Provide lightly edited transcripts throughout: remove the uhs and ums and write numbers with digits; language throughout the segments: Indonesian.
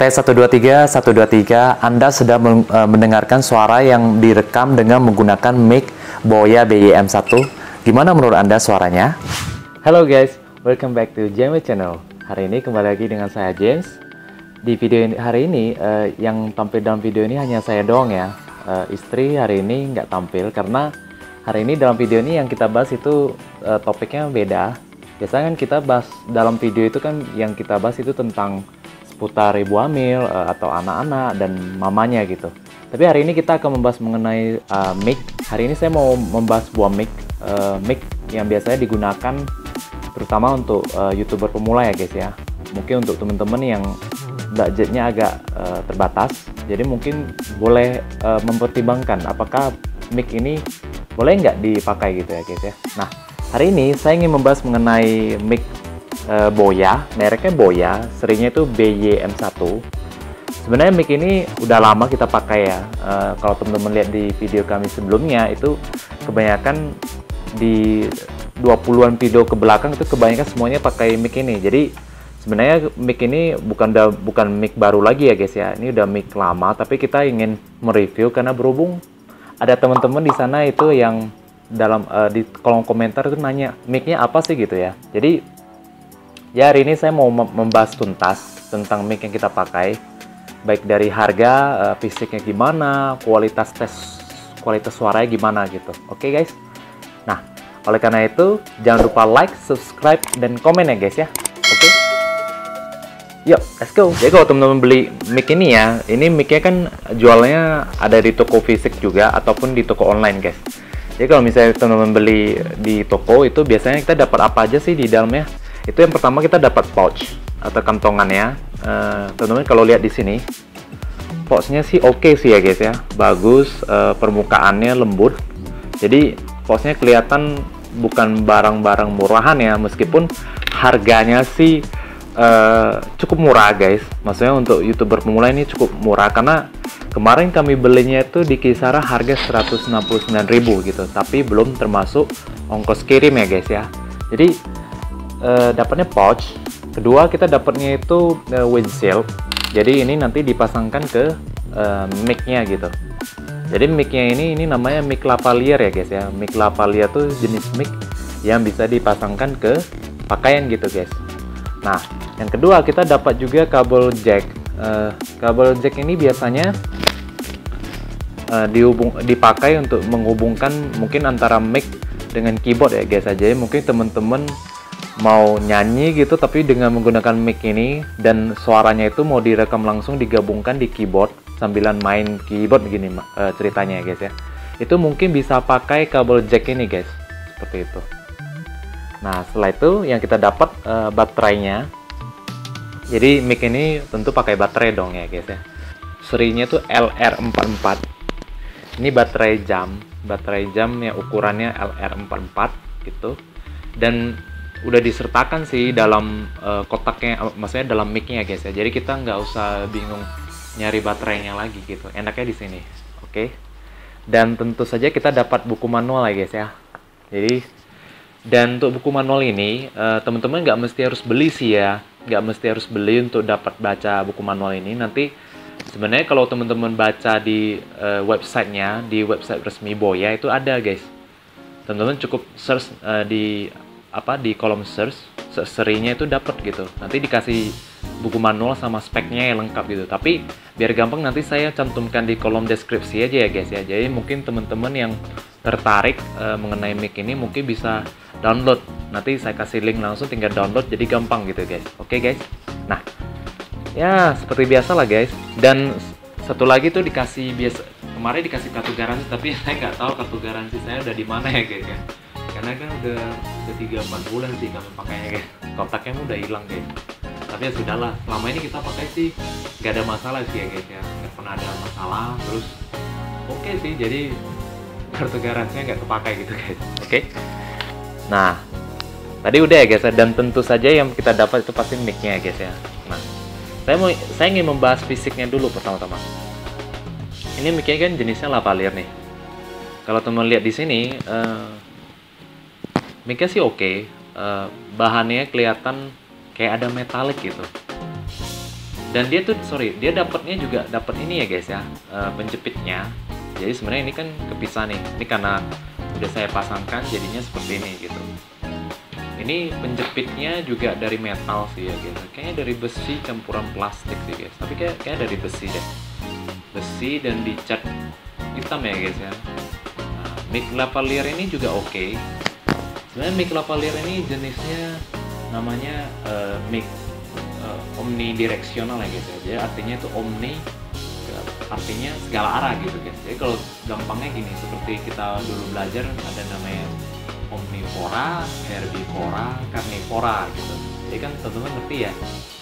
Tes 123, Anda sedang mendengarkan suara yang direkam dengan menggunakan mic Boya BYM1. Gimana menurut Anda suaranya? Halo guys, welcome back to James Channel. Hari ini kembali lagi dengan saya James. Di video hari ini, yang tampil dalam video ini hanya saya doang ya. Istri hari ini nggak tampil karena hari ini dalam video ini yang kita bahas itu topiknya beda. Biasanya kan kita bahas dalam video itu kan yang kita bahas itu tentang seputar ibu hamil atau anak-anak dan mamanya gitu. Tapi hari ini kita akan membahas mengenai mic. Hari ini saya mau membahas sebuah mic yang biasanya digunakan terutama untuk YouTuber pemula ya guys ya. Mungkin untuk teman-teman yang budgetnya agak terbatas, jadi mungkin boleh mempertimbangkan apakah mic ini boleh nggak dipakai gitu ya guys ya. Nah, hari ini saya ingin membahas mengenai mic Boya, mereknya Boya, serinya itu BYM1. Sebenarnya mic ini udah lama kita pakai ya. Kalau teman-teman lihat di video kami sebelumnya itu kebanyakan di 20-an video ke belakang itu kebanyakan semuanya pakai mic ini. Jadi sebenarnya mic ini bukan mic baru lagi ya guys ya. Ini udah mic lama, tapi kita ingin mereview karena berhubung ada teman-teman di sana itu yang dalam di kolom komentar itu nanya mic-nya apa sih gitu ya. Jadi ya hari ini saya mau membahas tuntas tentang mic yang kita pakai, baik dari harga, fisiknya gimana, kualitas suaranya gimana gitu. Oke guys. Nah, oleh karena itu jangan lupa like, subscribe, dan komen ya guys ya. Oke. Yuk, let's go. Jadi kalau teman-teman beli mic ini ya, ini mic-nya kan jualnya ada di toko fisik juga ataupun di toko online guys. Jadi kalau misalnya teman-teman beli di toko itu biasanya kita dapat apa aja sih di dalamnya? Itu yang pertama kita dapat pouch atau kantongannya. Teman-teman kalau lihat di sini, pouchnya sih oke sih ya guys ya, bagus, permukaannya lembut. Jadi pouchnya kelihatan bukan barang-barang murahan ya, meskipun harganya sih cukup murah guys. Maksudnya untuk YouTuber pemula ini cukup murah karena kemarin kami belinya itu di kisaran harga 169.000 gitu, tapi belum termasuk ongkos kirim ya guys ya. Jadi dapatnya pouch. Kedua kita dapatnya itu windshield. Jadi ini nanti dipasangkan ke mic-nya gitu. Jadi mic-nya ini namanya mic lavalier ya guys ya. Mic lavalier tuh jenis mic yang bisa dipasangkan ke pakaian gitu guys. Nah, yang kedua kita dapat juga kabel jack. Kabel jack ini biasanya dipakai untuk menghubungkan mungkin antara mic dengan keyboard ya guys aja. Mungkin teman-teman mau nyanyi gitu tapi dengan menggunakan mic ini dan suaranya itu mau direkam langsung digabungkan di keyboard sambilan main keyboard begini ceritanya ya guys ya. Itu mungkin bisa pakai kabel jack ini guys, seperti itu. Nah, setelah itu yang kita dapat baterainya. Jadi mic ini tentu pakai baterai dong ya guys ya. Serinya tuh LR44. Ini baterai jam yang ukurannya LR44 gitu. Dan udah disertakan sih dalam kotaknya, maksudnya dalam mic-nya guys ya. Jadi kita nggak usah bingung nyari baterainya lagi gitu. Enaknya di sini. Oke. Dan tentu saja kita dapat buku manual ya guys ya. Jadi dan untuk buku manual ini teman-teman nggak mesti harus beli sih ya. Nggak mesti harus beli untuk dapat baca buku manual ini. Nanti sebenarnya kalau teman-teman baca di websitenya, di website resmi Boya itu ada guys. Teman-teman cukup search di kolom search, serinya itu dapat gitu. Nanti dikasih buku manual sama speknya yang lengkap gitu. Tapi biar gampang nanti saya cantumkan di kolom deskripsi aja ya guys ya. Jadi mungkin teman-teman yang tertarik mengenai mic ini mungkin bisa download. Nanti saya kasih link langsung, tinggal download jadi gampang gitu guys. Oke guys. Nah, ya seperti biasa lah guys. Dan satu lagi tuh kemarin dikasih kartu garansi, tapi saya nggak tahu kartu garansi saya udah di mana ya guys ya. Karena kan udah 3-4 bulan sih kami pakainya guys. Kontaknya udah hilang guys. Tapi ya sudahlah, selama ini kita pakai sih nggak ada masalah sih ya guys ya. Nggak pernah ada masalah, terus oke sih, jadi kartu garansinya nggak kepakai gitu guys. Oke. Nah, tadi udah ya guys ya. Dan tentu saja yang kita dapat itu pasti mic-nya ya guys ya. Nah, saya ingin membahas fisiknya dulu pertama-tama. Ini mic-nya kan jenisnya lavalier nih. Kalau teman lihat di sini mic-nya sih oke. Bahannya kelihatan kayak ada metalik gitu. Dan dia tuh dia dapatnya juga dapat ini ya guys ya, penjepitnya. Jadi sebenarnya ini kan kepisah nih, ini karena udah saya pasangkan jadinya seperti ini gitu. Ini penjepitnya juga dari metal sih ya guys, kayaknya dari besi campuran plastik sih guys, tapi kayak dari besi deh, besi dan dicat hitam ya guys ya. Nah, mic lavalier ini juga oke. Sebenarnya mic lavalier ini jenisnya namanya mic omnidirectional ya guys ya. Jadi artinya itu omni, artinya segala arah gitu guys. Jadi kalau gampangnya gini, seperti kita dulu belajar ada namanya omnivora, herbivora, carnivora gitu. Jadi kan teman-teman ngerti ya,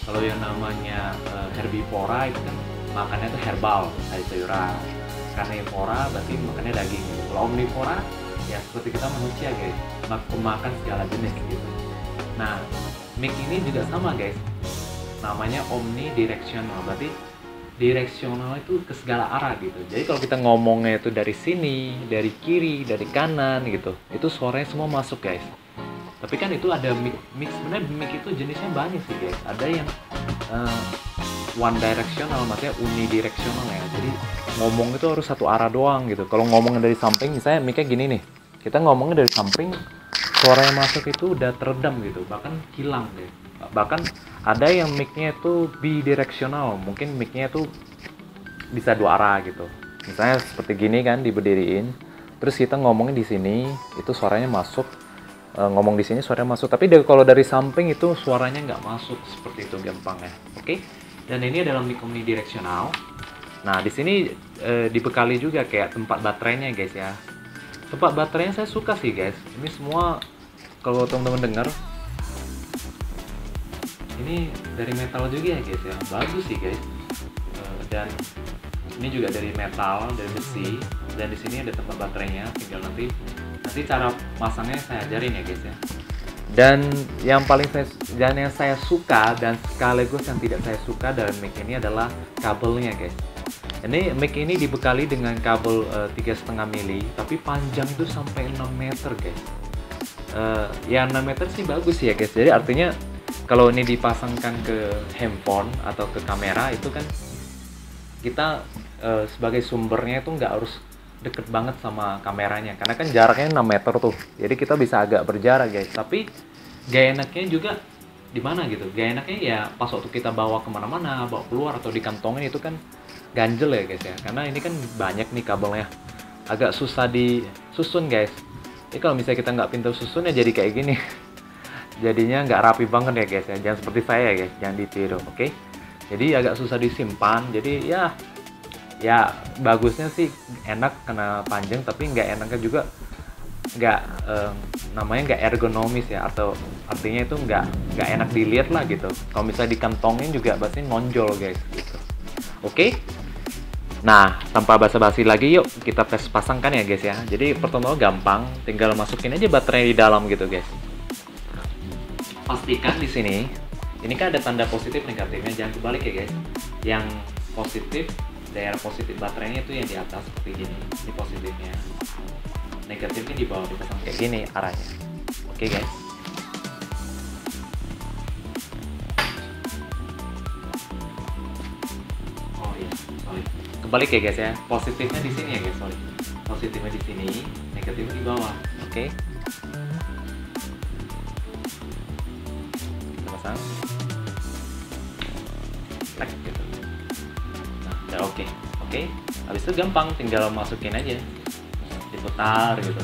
kalau yang namanya herbivora itu kan makannya itu herbal, sayur-sayuran. Carnivora berarti makannya daging gitu. Kalau omnivora ya seperti kita manusia guys, makan segala jenis gitu. Nah, mic ini juga sama guys, namanya omnidirectional, berarti direksional itu ke segala arah gitu. Jadi kalau kita ngomongnya itu dari sini, dari kiri, dari kanan gitu, itu suaranya semua masuk guys. Tapi kan itu ada mic sebenarnya mic itu jenisnya banyak sih guys. Ada yang one directional, maksudnya unidirectional ya. Jadi ngomong itu harus satu arah doang gitu. Kalau ngomongnya dari samping, misalnya mic-nya gini nih, kita ngomongnya dari samping, suara yang masuk itu udah teredam gitu, bahkan hilang deh. Bahkan ada yang mic-nya itu bidirectional, mungkin mic-nya itu bisa dua arah gitu. Misalnya seperti gini kan, diberdiriin, terus kita ngomongin di sini, itu suaranya masuk, ngomong di sini suaranya masuk. Tapi kalau dari samping itu suaranya nggak masuk, seperti itu gampangnya. Oke? Dan ini adalah mic omnidirectional. Nah di sini dibekali juga kayak tempat baterainya guys ya. Tempat baterainya saya suka sih guys. Ini semua kalau teman-teman dengar, ini dari metal juga ya guys ya, bagus sih guys. Dan ini juga dari metal, dari besi. Dan di sini ada tempat baterainya, tinggal nanti cara masangnya saya ajarin ya guys ya. Dan yang saya suka dan sekaligus yang tidak saya suka dari mic ini adalah kabelnya guys. Ini mic ini dibekali dengan kabel 3,5 mili, tapi panjang itu sampai 6 meter guys. Ya 6 meter sih bagus ya guys. Jadi artinya kalau ini dipasangkan ke handphone atau ke kamera itu kan kita sebagai sumbernya itu nggak harus deket banget sama kameranya, karena kan jaraknya 6 meter tuh, jadi kita bisa agak berjarak guys. Tapi gak enaknya juga di mana gitu, gak enaknya ya pas waktu kita bawa kemana-mana, bawa keluar atau dikantongin itu kan ganjel ya guys ya, karena ini kan banyak nih kabelnya, agak susah disusun guys. Jadi kalau misalnya kita nggak pintar susun ya jadi kayak gini jadinya nggak rapi banget ya guys ya, jangan seperti saya ya guys, jangan ditiru. Oke? Jadi agak susah disimpan, jadi ya bagusnya sih enak karena panjang, tapi nggak enaknya juga nggak namanya nggak ergonomis ya, atau artinya itu nggak enak dilihat lah gitu. Kalau misalnya dikantongin juga pasti nonjol guys gitu. Oke? Nah, tanpa basa-basi lagi yuk kita tes pasangkan ya guys ya. Jadi pertama gampang, tinggal masukin aja baterai di dalam gitu guys. Pastikan di sini ini kan ada tanda positif negatifnya, jangan kebalik ya guys. Yang positif, daerah positif baterainya itu yang di atas seperti gini, ini positifnya. Negatifnya di bawah, dipasang kayak gini arahnya. Oke guys. Oh iya, sorry. Kebalik ya guys ya. Positifnya di sini ya guys, sorry. Positifnya di sini, negatifnya di bawah. Oke. Kita pasang. Like gitu. Nah, udah oke. Oke. Habis itu gampang, tinggal masukin aja, diputar gitu.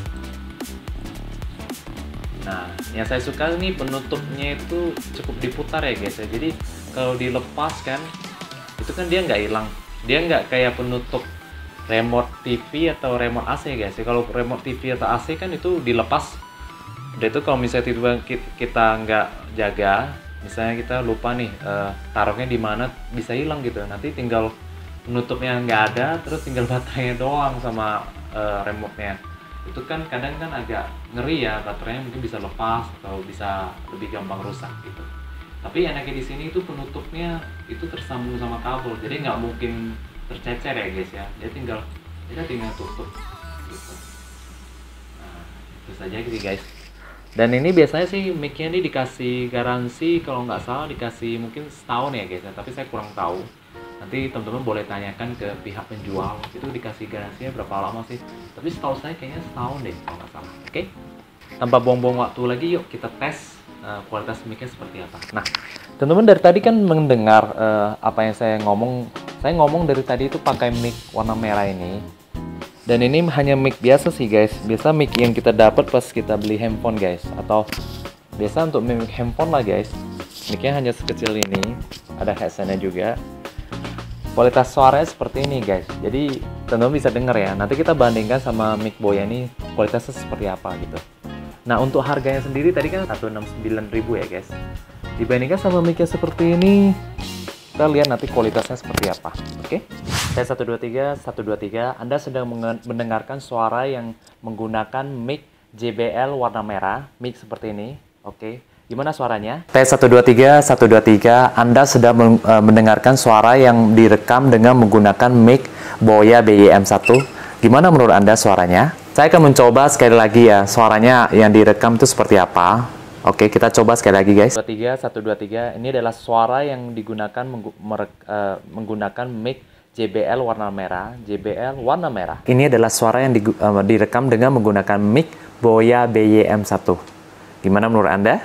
Nah, yang saya suka nih penutupnya itu cukup diputar ya guys ya. Jadi kalau dilepas kan, itu kan dia nggak hilang. Dia nggak kayak penutup remote TV atau remote AC guys. Kalau remote TV atau AC kan itu dilepas. Udah itu kalau misalnya tiba-tiba kita nggak jaga, misalnya kita lupa nih taruhnya di mana, bisa hilang gitu. Nanti tinggal penutupnya nggak ada, terus tinggal baterainya doang sama remote-nya. Itu kan kadang kan agak ngeri ya, baterainya mungkin bisa lepas atau bisa lebih gampang rusak gitu. Tapi enaknya di sini itu penutupnya itu tersambung sama kabel, jadi nggak mungkin tercecer ya guys ya. Dia tinggal tutup gitu. Nah, itu saja gitu guys. Dan ini biasanya sih mic-nya ini dikasih garansi, kalau nggak salah dikasih mungkin setahun ya guys ya, tapi saya kurang tahu. Nanti teman-teman boleh tanyakan ke pihak penjual, itu dikasih garansinya berapa lama sih. Tapi setahu saya kayaknya setahun deh kalau nggak salah. Oke? Tanpa buang-buang waktu lagi, yuk kita tes kualitas mic-nya seperti apa. Nah, teman-teman dari tadi kan mendengar apa yang saya ngomong. Saya ngomong dari tadi itu pakai mic warna merah ini. Dan ini hanya mic biasa sih guys. Biasa mic yang kita dapat pas kita beli handphone guys. Atau biasa untuk mic handphone lah guys. Mic-nya hanya sekecil ini. Ada headset-nya juga. Kualitas suaranya seperti ini guys. Jadi teman-teman bisa dengar ya. Nanti kita bandingkan sama mic Boya ini kualitasnya seperti apa gitu. Nah untuk harganya sendiri tadi kan 169.000 ya guys. Dibandingkan sama mic-nya seperti ini, kita lihat nanti kualitasnya seperti apa. Oke? Tes 1 2 3, 1 2 3. Anda sedang mendengarkan suara yang menggunakan mic JBL warna merah, mic seperti ini. Oke. Gimana suaranya? Tes 1 2 3, 1 2 3. Anda sedang mendengarkan suara yang direkam dengan menggunakan mic Boya BYM1. Gimana menurut Anda suaranya? Saya akan mencoba sekali lagi ya, suaranya yang direkam itu seperti apa. Oke, kita coba sekali lagi guys. 1 2 3. Ini adalah suara yang digunakan menggunakan mic JBL warna merah. JBL warna merah. Ini adalah suara yang direkam dengan menggunakan mic Boya BYM1. Gimana menurut Anda?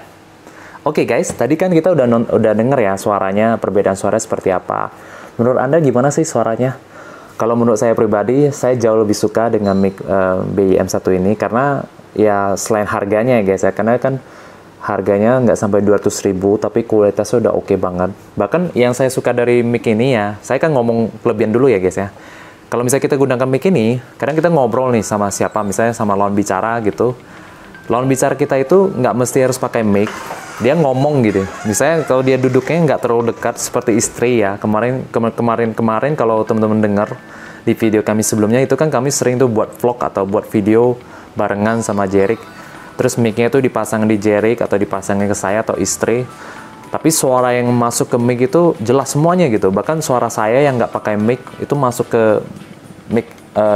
Oke guys, tadi kan kita udah denger ya suaranya, perbedaan suara seperti apa. Menurut Anda gimana sih suaranya? Kalau menurut saya pribadi, saya jauh lebih suka dengan mic BYM1 ini karena ya selain harganya ya guys ya, karena kan harganya nggak sampai 200.000 tapi kualitasnya udah oke banget. Bahkan yang saya suka dari mic ini ya, saya kan ngomong kelebihan dulu ya guys ya. Kalau misalnya kita gunakan mic ini, kadang kita ngobrol nih sama siapa, misalnya sama lawan bicara gitu. Lawan bicara kita itu nggak mesti harus pakai mic, dia ngomong gitu. Misalnya kalau dia duduknya nggak terlalu dekat seperti istri ya. Kemarin kalau teman-teman dengar di video kami sebelumnya itu kan kami sering tuh buat vlog atau buat video barengan sama Jerik. Terus mic-nya itu dipasang di Jerik atau dipasangnya ke saya atau istri. Tapi suara yang masuk ke mic itu jelas semuanya gitu. Bahkan suara saya yang nggak pakai mic itu masuk ke mic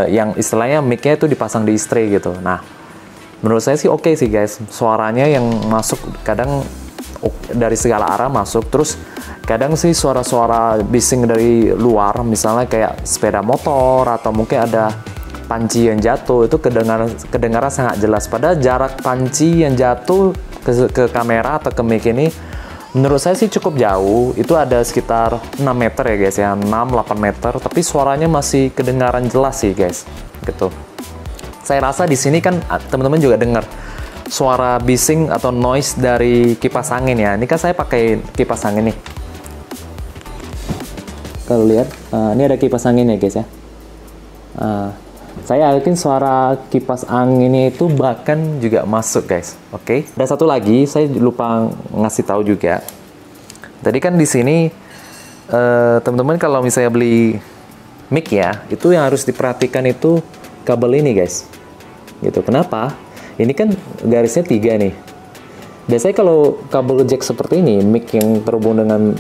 yang istilahnya mic-nya itu dipasang di istri gitu. Nah, menurut saya sih oke sih guys. Suaranya yang masuk kadang dari segala arah masuk. Terus kadang sih suara-suara bising dari luar, misalnya kayak sepeda motor atau mungkin ada panci yang jatuh, itu kedengaran sangat jelas. Padahal jarak panci yang jatuh ke kamera atau ke mic ini menurut saya sih cukup jauh. Itu ada sekitar 6 meter ya guys ya, 6-8 meter, tapi suaranya masih kedengaran jelas sih guys gitu. Saya rasa di sini kan teman-teman juga dengar suara bising atau noise dari kipas angin ya. Ini kan saya pakai kipas angin nih. Kalau lihat, ini ada kipas angin ya guys ya. Saya yakin suara kipas anginnya itu bahkan juga masuk guys. Oke. Dan satu lagi saya lupa ngasih tahu juga. Tadi kan di sini teman-teman kalau misalnya beli mic ya, itu yang harus diperhatikan itu kabel ini guys. Gitu. Kenapa? Ini kan garisnya 3 nih. Biasanya kalau kabel jack seperti ini, mic yang terhubung dengan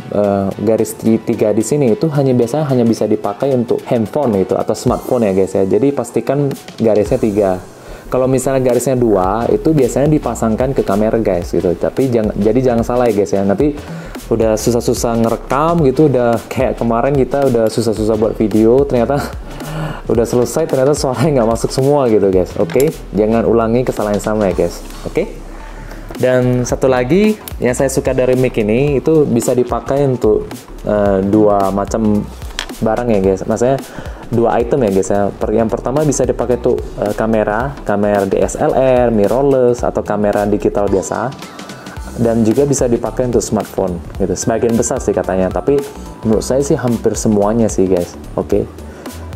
garis 3 di sini itu biasanya hanya bisa dipakai untuk handphone gitu atau smartphone ya guys ya. Jadi pastikan garisnya 3. Kalau misalnya garisnya 2, itu biasanya dipasangkan ke kamera guys gitu. Tapi jangan salah ya guys ya. Nanti udah susah-susah ngerekam gitu, udah kayak kemarin kita udah susah-susah buat video, ternyata udah selesai ternyata suaranya nggak masuk semua gitu guys. Oke, jangan ulangi kesalahan yang sama ya guys. Oke. Dan satu lagi yang saya suka dari mic ini, itu bisa dipakai untuk 2 macam barang ya guys. Maksudnya 2 item ya guys ya. Yang pertama bisa dipakai untuk kamera DSLR, mirrorless atau kamera digital biasa. Dan juga bisa dipakai untuk smartphone gitu. Sebagian besar sih katanya, tapi menurut saya sih hampir semuanya sih guys. Oke.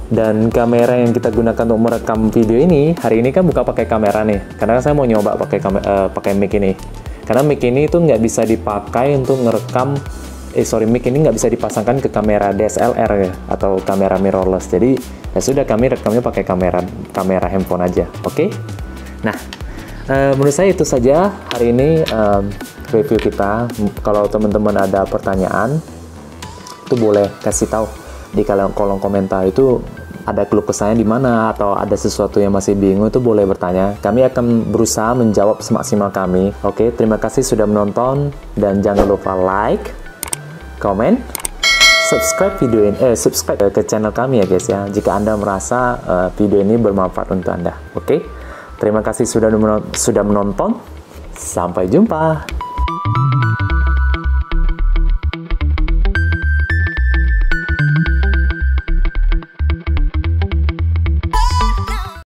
Dan kamera yang kita gunakan untuk merekam video ini, hari ini kan buka pakai kamera nih, karena saya mau nyoba pakai mic ini. Karena mic ini itu nggak bisa dipakai untuk ngerekam, mic ini nggak bisa dipasangkan ke kamera DSLR ya, atau kamera mirrorless. Jadi ya sudah, kami rekamnya pakai kamera handphone aja. Oke? Nah, menurut saya itu saja hari ini review kita. Kalau teman-teman ada pertanyaan, itu boleh kasih tahu di kolom komentar. Itu ada keluh kesahnya di mana atau ada sesuatu yang masih bingung itu boleh bertanya. Kami akan berusaha menjawab semaksimal kami. Oke, terima kasih sudah menonton dan jangan lupa like, komen, subscribe ke channel kami ya guys ya. Jika Anda merasa video ini bermanfaat untuk Anda. Oke, terima kasih sudah menonton. Sampai jumpa.